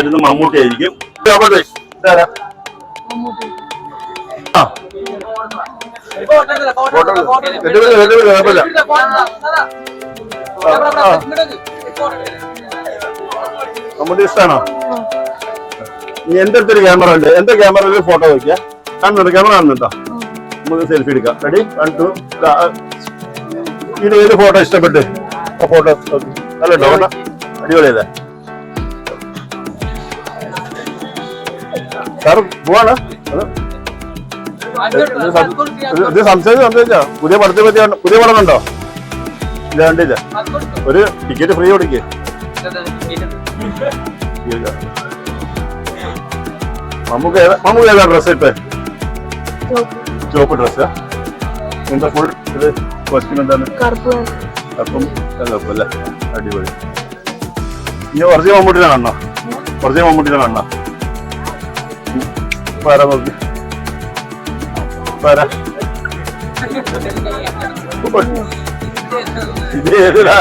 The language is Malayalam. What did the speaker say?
വരുന്നത് മമ്മൂട്ടി ആയിരിക്കും. മമ്മൂട്ടി ഇഷ്ടമാണോ? നീ എന്റെ അടുത്തൊരു ക്യാമറ ഉണ്ട്, എന്റെ ക്യാമറയിൽ ഫോട്ടോ വയ്ക്കുക. കാണുന്നുണ്ടോ? ക്യാമറ കാണുന്നുണ്ടോ? നമുക്ക് സെൽഫി എടുക്കാം. റെഡി? 1 2. ഇതിന് ഏത് ഫോട്ടോ ഇഷ്ടപ്പെട്ട്? ഫോട്ടോ നല്ലുണ്ടോ? ഫോട്ടോ അടിപൊളിയല്ലേ? സാർ പോവാണ്. ഇത് സംസാരിച്ചോ? പുതിയ പടത്തെ പറ്റി പുതിയ പടം ഉണ്ടോ? ഇല്ല, കണ്ടില്ല. ഒരു ടിക്കറ്റ് ഫ്രീ കൊടുക്കേ. നമുക്ക് ഏതാ ഡ്രസ് ഇപ്പൊ? ചുവപ്പ് ഡ്രസ്സാ? എന്താ ഫുൾ ഇത് കോസ്റ്റ്യൂം എന്താണ്? അപ്പം അല്ലേ? അടിപൊളി. ഇനി ഒറിജിനൽ മമ്മൂട്ടിയിലാണ് അണ്ണ. ഒറിജിനൽ മമ്മൂട്ടിയിലാണ് അണ്ണ. പാരാ നോക്കി. പാരാ ഇത് ഏതിലാ?